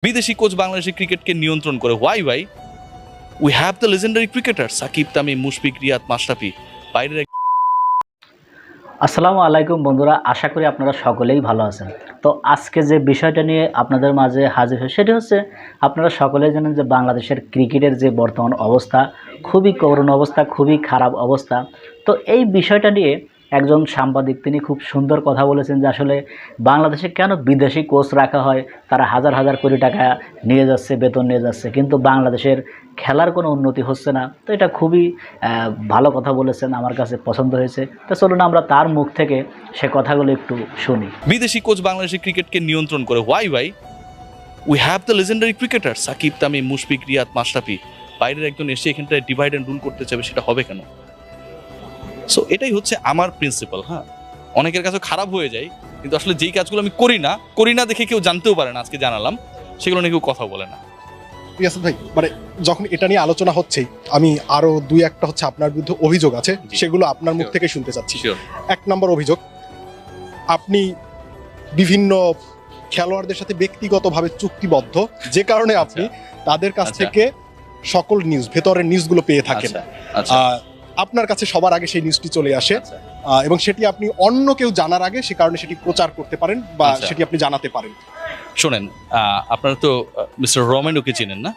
বিদেশি কোচ বাংলাদেশের ক্রিকেটকে নিয়ন্ত্রণ করে। Why we have the legendary cricketer Shakib, Tamim, Mushfiq, Riyad, Mashrafe. বাইরের আসসালামু আলাইকুম বন্ধুরা, আশা করি আপনারা সকলেই ভালো আছেন। তো আজকে যে বিষয়টা নিয়ে আপনাদের মাঝে হাজির হয় সেটা হচ্ছে, আপনারা সকলেই জানেন যে বাংলাদেশের ক্রিকেটের যে বর্তমান অবস্থা খুবই করুণ অবস্থা, খুবই খারাপ অবস্থা। তো এই বিষয়টা নিয়ে একজন সাংবাদিক তিনি খুব সুন্দর কথা বলেছেন যে আসলে বাংলাদেশে কেন বিদেশি কোচ রাখা হয়, তারা হাজার হাজার কোটি টাকা নিয়ে যাচ্ছে, বেতন নিয়ে যাচ্ছে, কিন্তু বাংলাদেশের খেলার কোনো উন্নতি হচ্ছে না। তো এটা খুবই ভালো কথা বলেছেন, আমার কাছে পছন্দ হয়েছে। তো চলুন আমরা তার মুখ থেকে সে কথাগুলো একটু শুনি। বিদেশি কোচ বাংলাদেশের ক্রিকেটকে নিয়ন্ত্রণ করে। Why we have the legendary cricketer Shakib, Tamim, Mushfiq, Riyad, Mashrafe. বাইরের একজন এসে এখানটায় ডিভাইড অ্যান্ড রুল করতে চাবে, সেটা হবে কেন? সো এটাই হচ্ছে আমার প্রিন্সিপাল। হ্যাঁ, অনেকের কাছে খারাপ হয়ে যায়, কিন্তু আসলে যেই কাজগুলো আমি করি না দেখে কেউ জানতেও পারে না, আজকে জানালাম, সেগুলো নিয়ে কেউ কথা বলে না। রিয়াসাত ভাই, মানে যখন এটা নিয়ে আলোচনা হচ্ছে, আমি আরো দুই একটা হচ্ছে আপনার বিরুদ্ধে অভিযোগ আছে, সেগুলো আপনার মুখ থেকে শুনতে চাচ্ছি। এক নম্বর অভিযোগ, আপনি বিভিন্ন খেলোয়াড়দের সাথে ব্যক্তিগতভাবে চুক্তিবদ্ধ, যে কারণে আপনি তাদের কাছ থেকে সকল নিউজ, ভেতরের নিউজগুলো পেয়ে থাকেন। আপনার কাছে সবার আগে সেই নিউজটি চলে আসে এবং সেটি আপনি অন্য কেউ জানার আগে সে কারণে সেটি প্রচার করতে পারেন বা সেটি আপনি জানাতে পারেন। শোনেন, আপনারা তো মিস্টার রোমেন্ডোকে চিনেন না?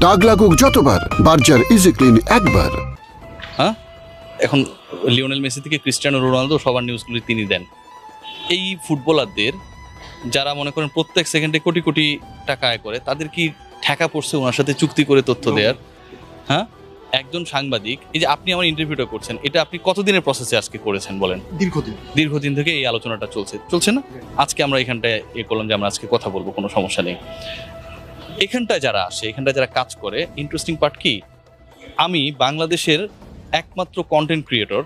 দাগ লাগুক যতবার, বার্জার ইজি ক্লিন একবার। হ্যাঁ, এখন লিওনেল মেসি থেকে ক্রিস্টিয়ানো রোনালদো সবার নিউজগুলি তিনি দেন। এই ফুটবলারদের যারা মনে করেন প্রত্যেক সেকেন্ডে কোটি কোটি টাকা আয় করে, তাদের কি ঠেকা পড়ছে ওনার সাথে চুক্তি করে তথ্য দেওয়ার? হ্যাঁ, একজন সাংবাদিক, এই যে আপনি আমার ইন্টারভিউটা করছেন, এটা আপনি কতদিনের প্রসেসে আজকে করেছেন বলেন? দীর্ঘদিন থেকে এই আলোচনাটা চলছে না? আজকে আমরা এখানটায় করলাম যে আমরা আজকে কথা বলবো, কোনো সমস্যা নেই। এখানটায় যারা আসে, এখানটায় যারা কাজ করে, ইন্টারেস্টিং পার্ট কি, আমি বাংলাদেশের একমাত্র কন্টেন্ট ক্রিয়েটর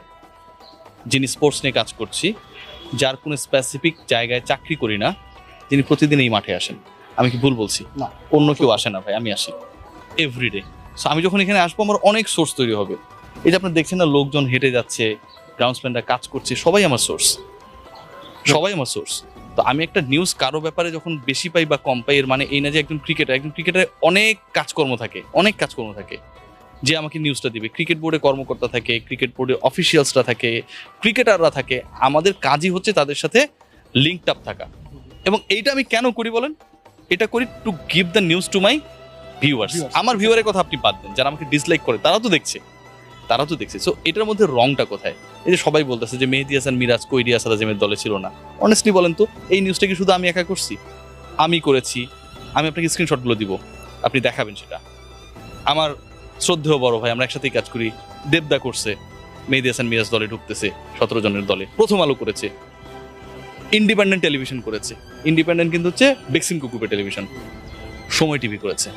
যিনি স্পোর্টস নিয়ে কাজ করছি, যার কোনো স্পেসিফিক জায়গায় চাকরি করি না, যিনি প্রতিদিন এই মাঠে আসেন। আমি কি ভুল বলছি? না, অন্য কেউ আসে না ভাই, আমি আসি এভরিডে। সো আমি যখন এখানে আসবো, আমার অনেক সোর্স তৈরি হবে। এই যে আপনার দেখছেন না, লোকজন হেঁটে যাচ্ছে, গ্রাউন্ডসম্যানরা কাজ করছে, সবাই আমার সোর্স। তো আমি একটা নিউজ কারো ব্যাপারে যখন বেশি পাই বা কম পাই, এর মানে এই না যে একজন ক্রিকেটার অনেক কাজকর্ম থাকে যে আমাকে নিউজটা দিবে। ক্রিকেট বোর্ডে কর্মকর্তা থাকে, ক্রিকেট বোর্ডে অফিসিয়ালসরা থাকে, ক্রিকেটাররা থাকে। আমাদের কাজই হচ্ছে তাদের সাথে লিঙ্কড আপ থাকা। এবং এইটা আমি কেন করি বলেন? এটা করি to give the news to my viewers. আমার ভিউয়ারের কথা আপনি বাদ দেন, যারা আমাকে ডিসলাইক করে তারাও তো দেখছে। সো এটার মধ্যে রংটা কোথায়? এই যে সবাই বলতেছে যে মেহেদী হাসান মিরাজ কই, রিয়াজ আজমের দলে ছিল না। অনেস্টলি বলেন তো, এই নিউজটা কি শুধু আমি একা করছি? আমি করেছি। আমি আপনাকে স্ক্রিনশটগুলো দিব, আপনি দেখাবেন সেটা। আমার শ্রদ্ধেয় বড় ভাই, আমরা একসাথেই কাজ করি, দেবদা করছে, মেহেদী হাসান মিরাজ দলে ঢুকতেছে 17 জনের দলে। প্রথম আলো করেছে, ইন্ডিপেন্ডেন্ট টেলিভিশন করেছে। ইন্ডিপেন্ডেন্ট কিন্তু হচ্ছে বেক্সিম কুকুপে টেলিভিশন। সময় টিভি করেছে।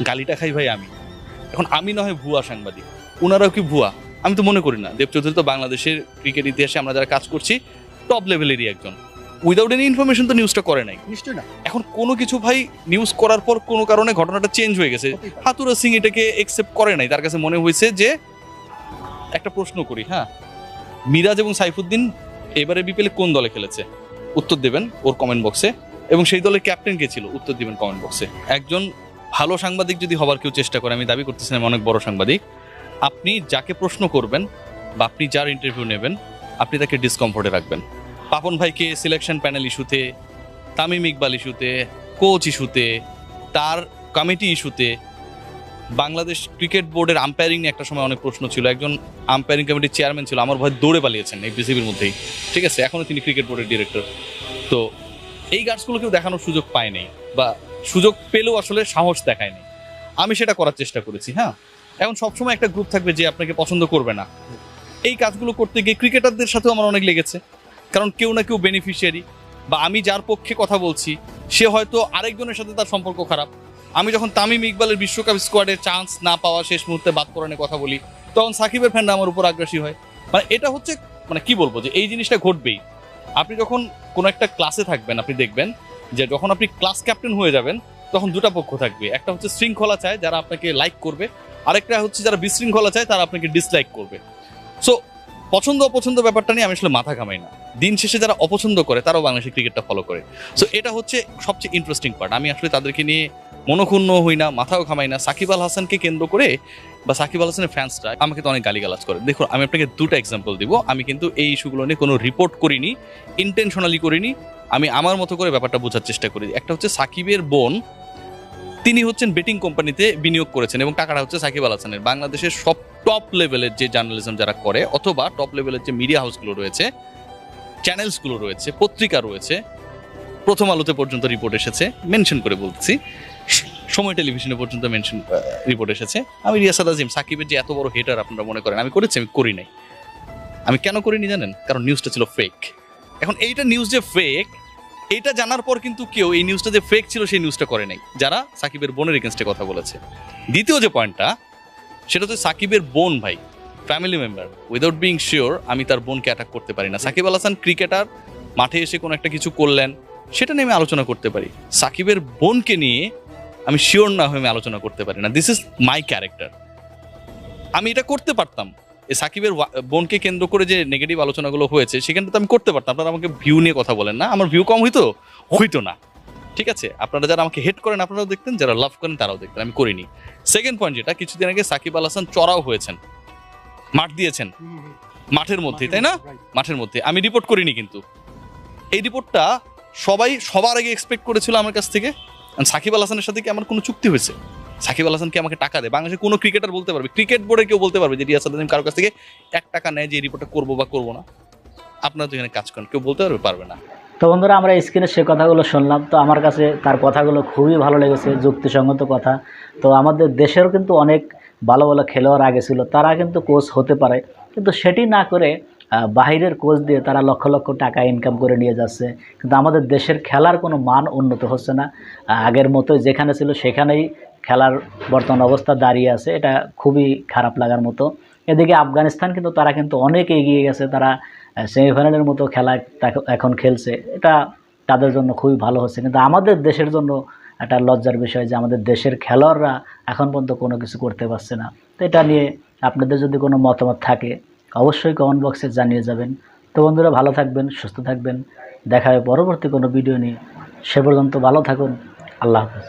গালিটা খাই ভাই আমি। এখন আমি না হয় ভুয়া সাংবাদিক, ওনারাও কি ভুয়া? আমি তো মনে করি না। দেব চৌধুরী তো বাংলাদেশের ক্রিকেট ইতিহাসে আমরা যারা কাজ করছি টপ লেভেলেরই একজন। উইদাউট এনি ইনফরমেশন তো নিউজটা করে নাই। নিশ্চয়ই না। এখন কোনো কিছু ভাই নিউজ করার পর কোনো কারণে ঘটনাটা চেঞ্জ হয়ে গেছে, হাতুরা সিং এটাকে একসেপ্ট করে নাই। তার কাছে মনে হয়েছে যে, একটা প্রশ্ন করি, হ্যাঁ, মিরাজ এবং সাইফুদ্দিন এবারে বিপিএলে কোন দলে খেলেছে? উত্তর দেবেন ওর কমেন্ট বক্সে। এবং সেই দলের ক্যাপ্টেন কে ছিল? উত্তর দিবেন কমেন্ট বক্সে। একজন ভালো সাংবাদিক যদি হবার কেউ চেষ্টা করে, আমি দাবি করতেছিলাম অনেক বড় সাংবাদিক, আপনি যাকে প্রশ্ন করবেন বা আপনি যার ইন্টারভিউ নেবেন, আপনি তাকে ডিসকমফোর্টে রাখবেন। পাপন ভাইকে সিলেকশন প্যানেল ইস্যুতে, তামিম ইকবাল ইস্যুতে, কোচ ইস্যুতে, তার কমিটি ইস্যুতে, বাংলাদেশ ক্রিকেট বোর্ডের আম্পায়ারিং নিয়ে একটা সময় অনেক প্রশ্ন ছিল। একজন আম্পায়ারিং কমিটির চেয়ারম্যান ছিল, আমার ভাই দৌড়ে পালিয়েছেন এই বিসিবির মধ্যেই, ঠিক আছে? এখনও তিনি ক্রিকেট বোর্ডের ডিরেক্টর। তো এই গার্ডসগুলো কেউ দেখানোর সুযোগ পায় নাই, বা সুযোগ পেলেও আসলে সাহস দেখায়নি। আমি সেটা করার চেষ্টা করেছি। হ্যাঁ, এখন সবসময় একটা গ্রুপ থাকবে যে আপনাকে পছন্দ করবে না। এই কাজগুলো করতে গিয়ে ক্রিকেটারদের সাথেও আমার অনেক লেগেছে, কারণ কেউ না কেউ বেনিফিশিয়ারি, বা আমি যার পক্ষে কথা বলছি সে হয়তো আরেকজনের সাথে তার সম্পর্ক খারাপ। আমি যখন তামিম ইকবালের বিশ্বকাপ স্কোয়াডে চান্স না পাওয়া শেষ মুহূর্তে বাদ পড়ানোর কথা বলি, তখন সাকিবের ফ্যানরা আমার উপর আগ্রাসী হয়। মানে এটা হচ্ছে, মানে কি বলবো, যে এই জিনিসটা ঘটবেই। আপনি যখন কোনো একটা ক্লাসে থাকবেন, আপনি দেখবেন যে যখন আপনি ক্লাস ক্যাপ্টেন হয়ে যাবেন, তখন দুটা পক্ষ থাকবে। একটা হচ্ছে শৃঙ্খলা চায়, যারা আপনাকে লাইক করবে, আরেকটা হচ্ছে যারা বিশৃঙ্খলা চায়, তারা আপনাকে ডিসলাইক করবে। সো পছন্দ অপছন্দ ব্যাপারটা নিয়ে আমি আসলে মাথা ঘামাই না। দিন শেষে যারা অপছন্দ করে তারাও বাংলাদেশের ক্রিকেটটা ফলো করে। সো এটা হচ্ছে সবচেয়ে ইন্টারেস্টিং পার্ট। আমি আসলে তাদেরকে নিয়ে মনোক্ষুণ্ণ হই না, মাথাও ঘামাই না। সাকিব আল হাসানকে কেন্দ্র করে বা সাকিব আল হাসানের ফ্যান্সরা আমাকে তো অনেক গালিগালাজ করে। দেখুন, আমি আপনাকে দুটো এক্সাম্পল দিব। আমি কিন্তু এই ইস্যুগুলো নিয়ে কোনো রিপোর্ট করিনি, ইন্টেনশনালি করিনি। আমি আমার মতো করে ব্যাপারটা বোঝার চেষ্টা করি। একটা হচ্ছে সাকিবের বোন, তিনি হচ্ছেন বেটিং কোম্পানিতে বিনিয়োগ করেছেন এবং টাকাটা হচ্ছে সাকিব আল হাসানের। বাংলাদেশের সব টপ লেভেলের যে জার্নালিজম যারা করে অথবা টপ লেভেলের যে মিডিয়া হাউসগুলো রয়েছে, চ্যানেলসগুলো রয়েছে, পত্রিকা রয়েছে, প্রথম আলোতে পর্যন্ত রিপোর্ট এসেছে, মেনশন করে বলছি, সময় টেলিভিশনে পর্যন্ত মেনশন রিপোর্ট এসেছে। আমি রিয়াসাদ আজিম সাকিবের যে এত বড় হেটার আপনারা মনে করেন, আমি করেছি? আমি করি নাই। আমি কেন করিনি জানেন? কারণ নিউজটা ছিল ফেক। এখন এইটা নিউজ যে ফেক, এইটা জানার পর কিন্তু কেউ এই নিউজটা যে ফেক ছিল সেই নিউজটা করে নাই, যারা সাকিবের বোনের এগেনস্টে কথা বলেছে। দ্বিতীয় যে পয়েন্টটা, সেটা হচ্ছে সাকিবের বোন ভাই, family member, without being sure আমি তার বোনকে অ্যাটাক করতে পারি না। সাকিব আল হাসান ক্রিকেটার, মাঠে এসে কোনো একটা কিছু করলেন, সেটা নিয়ে আমি আলোচনা করতে পারি। সাকিবের বোনকে নিয়ে আমি শিওর না হয়ে আমি আলোচনা করতে পারি না। This is my character. আমি এটা করতে পারতাম, এই সাকিবের বোনকে কেন্দ্র করে যে নেগেটিভ আলোচনাগুলো হয়েছে সেখানটা তো আমি করতে পারতাম। আপনারা আমাকে ভিউ নিয়ে কথা বলেন না, আমার ভিউ কম হইতো না। ঠিক আছে, আপনারা যারা আমাকে হেট করেন আপনারাও দেখতেন, যারা লাভ করেন তারাও দেখতেন। আমি করিনি। সেকেন্ড পয়েন্ট, যেটা কিছুদিন আগে সাকিব আল হাসান চড়াও হয়েছেন, মাঠ দিয়েছেন মাঠের মধ্যে, তাই না? মাঠের মধ্যে আমি রিপোর্ট করিনি, কিন্তু এই রিপোর্টটা সবাই সবার আগে এক্সপেক্ট করেছিল আমার কাছ থেকে। সাকিব আল হাসানের সাথে কি আমার কোনো চুক্তি হয়েছে? সাকিব আল হাসান কি আমাকে টাকা দেয়? বাংলাদেশে কোনো ক্রিকেটার বলতে পারবে, ক্রিকেট বোর্ডে কেউ বলতে পারবে যে রিয়াসাদ আজিম কারোর কাছ থেকে 1 টাকা নেয় যে এই রিপোর্টটা করবো বা করবো না? আপনারা তো এখানে কাজ করেন, কেউ বলতে পারবে না। তো বন্ধুরা, আমরা স্ক্রিনে সে কথাগুলো শুনলাম। তো আমার কাছে তার কথাগুলো খুবই ভালো লেগেছে, যুক্তিসঙ্গত কথা। তো আমাদের দেশেরও কিন্তু অনেক ভালো ভালো খেলোয়াড় আগে ছিল, তারা কিন্তু কোচ হতে পারে, কিন্তু সেটি না করে বাহিরের কোচ দিয়ে তারা লক্ষ লক্ষ টাকা ইনকাম করে নিয়ে যাচ্ছে। কিন্তু আমাদের দেশের খেলার কোনো মান উন্নত হচ্ছে না। আগের মতো যেখানে ছিল সেখানেই খেলার বর্তমান অবস্থা দাঁড়িয়ে আছে। এটা খুবই খারাপ লাগার মতো। এদিকে আফগানিস্তান কিন্তু তারা কিন্তু অনেক এগিয়ে গেছে, তারা সেমিফাইনালের মতো খেলা এখন খেলছে। এটা তাদের জন্য খুবই ভালো হচ্ছে, কিন্তু আমাদের দেশের জন্য একটা লজ্জার বিষয় যে আমাদের দেশের খেলোয়াড়রা এখন পর্যন্ত কোনো কিছু করতে পারছে না। তো এটা নিয়ে আপনাদের যদি কোনো মতামত থাকে অবশ্যই কমেন্ট বক্সে জানিয়ে যাবেন। তো বন্ধুরা, ভালো থাকবেন, সুস্থ থাকবেন, দেখা হবে পরবর্তী কোনো ভিডিও নিয়ে। সে পর্যন্ত ভালো থাকুন। আল্লাহ হাফেজ।